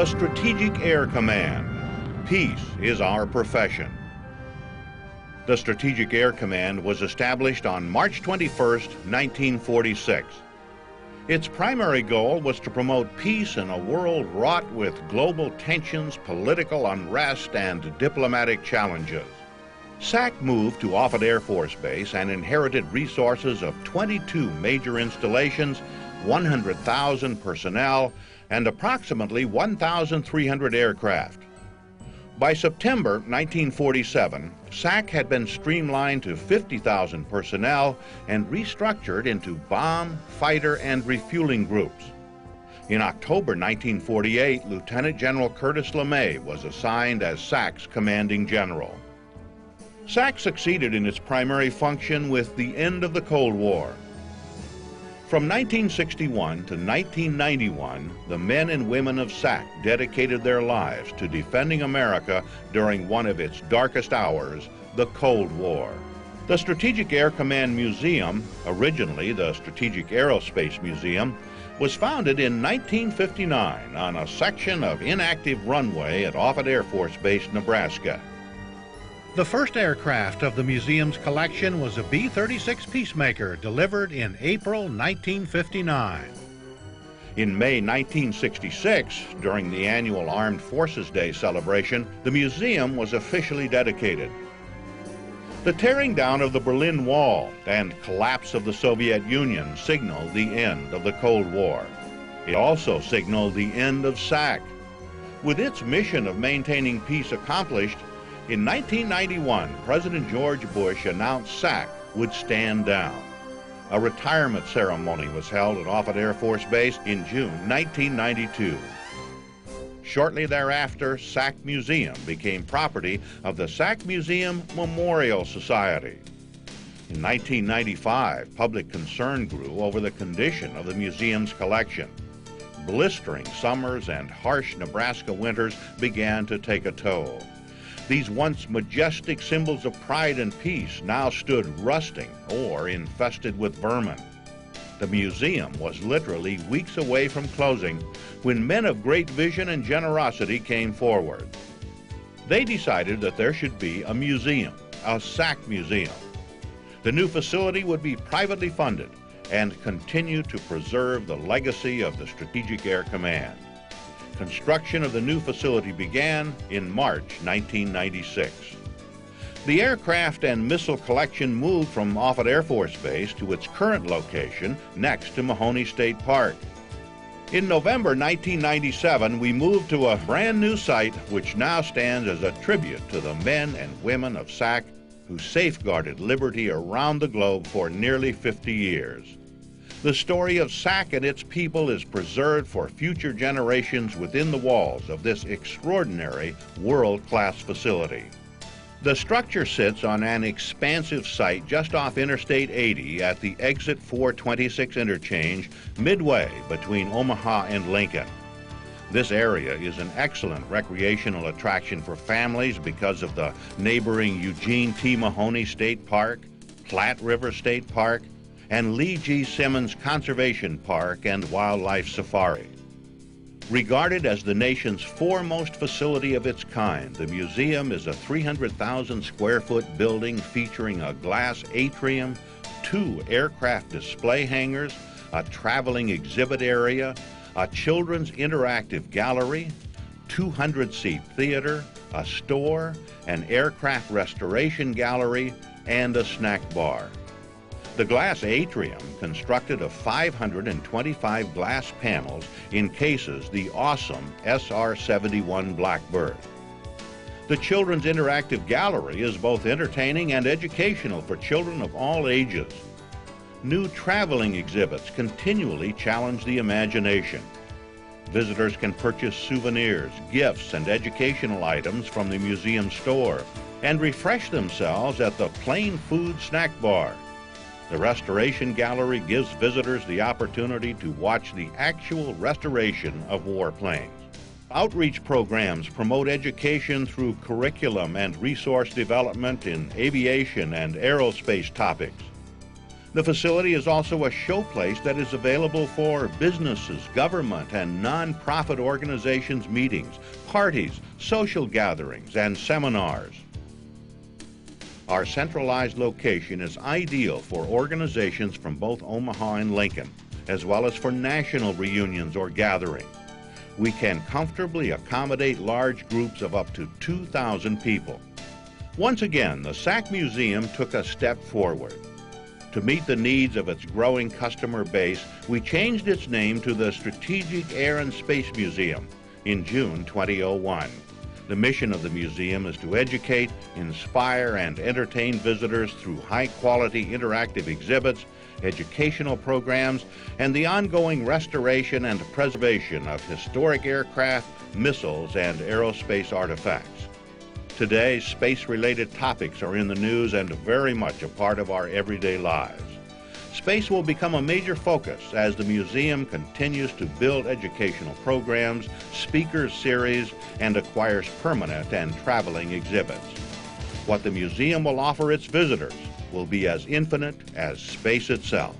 The Strategic Air Command. Peace is our profession. The Strategic Air Command was established on March 21, 1946. Its primary goal was to promote peace in a world wrought with global tensions, political unrest, and diplomatic challenges. SAC moved to Offutt Air Force Base and inherited resources of 22 major installations, 100,000 personnel, and approximately 1,300 aircraft. By September 1947, SAC had been streamlined to 50,000 personnel and restructured into bomb, fighter, and refueling groups. In October 1948, Lieutenant General Curtis LeMay was assigned as SAC's commanding general. SAC succeeded in its primary function with the end of the Cold War. From 1961 to 1991, the men and women of SAC dedicated their lives to defending America during one of its darkest hours, the Cold War. The Strategic Air Command Museum, originally the Strategic Aerospace Museum, was founded in 1959 on a section of inactive runway at Offutt Air Force Base, Nebraska. The first aircraft of the museum's collection was a B-36 Peacemaker delivered in April 1959. In May 1966, during the annual Armed Forces Day celebration, the museum was officially dedicated. The tearing down of the Berlin Wall and collapse of the Soviet Union signaled the end of the Cold War. It also signaled the end of SAC. With its mission of maintaining peace accomplished, in 1991, President George Bush announced SAC would stand down. A retirement ceremony was held at Offutt Air Force Base in June 1992. Shortly thereafter, SAC Museum became property of the SAC Museum Memorial Society. In 1995, public concern grew over the condition of the museum's collection. Blistering summers and harsh Nebraska winters began to take a toll. These once majestic symbols of pride and peace now stood rusting or infested with vermin. The museum was literally weeks away from closing when men of great vision and generosity came forward. They decided that there should be a museum, a SAC museum. The new facility would be privately funded and continue to preserve the legacy of the Strategic Air Command. Construction of the new facility began in March 1996. The aircraft and missile collection moved from Offutt Air Force Base to its current location next to Mahoney State Park. In November 1997, we moved to a brand new site which now stands as a tribute to the men and women of SAC who safeguarded liberty around the globe for nearly 50 years. The story of SAC and its people is preserved for future generations within the walls of this extraordinary world-class facility. The structure sits on an expansive site just off Interstate 80 at the Exit 426 interchange midway between Omaha and Lincoln. This area is an excellent recreational attraction for families because of the neighboring Eugene T. Mahoney State Park, Platte River State Park, and Lee G. Simmons Conservation Park and Wildlife Safari. Regarded as the nation's foremost facility of its kind, the museum is a 300,000 square foot building featuring a glass atrium, 2 aircraft display hangars, a traveling exhibit area, a children's interactive gallery, 200-seat theater, a store, an aircraft restoration gallery, and a snack bar. The glass atrium, constructed of 525 glass panels, encases the awesome SR-71 Blackbird. The Children's Interactive Gallery is both entertaining and educational for children of all ages. New traveling exhibits continually challenge the imagination. Visitors can purchase souvenirs, gifts, and educational items from the museum store and refresh themselves at the Plain Food Snack Bar. The Restoration Gallery gives visitors the opportunity to watch the actual restoration of warplanes. Outreach programs promote education through curriculum and resource development in aviation and aerospace topics. The facility is also a showplace that is available for businesses, government, and non-profit organizations meetings, parties, social gatherings, and seminars. Our centralized location is ideal for organizations from both Omaha and Lincoln, as well as for national reunions or gatherings. We can comfortably accommodate large groups of up to 2,000 people. Once again, the SAC Museum took a step forward. To meet the needs of its growing customer base, we changed its name to the Strategic Air and Space Museum in June 2001. The mission of the museum is to educate, inspire, and entertain visitors through high-quality interactive exhibits, educational programs, and the ongoing restoration and preservation of historic aircraft, missiles, and aerospace artifacts. Today, space-related topics are in the news and very much a part of our everyday lives. Space will become a major focus as the museum continues to build educational programs, speaker series, and acquires permanent and traveling exhibits. What the museum will offer its visitors will be as infinite as space itself.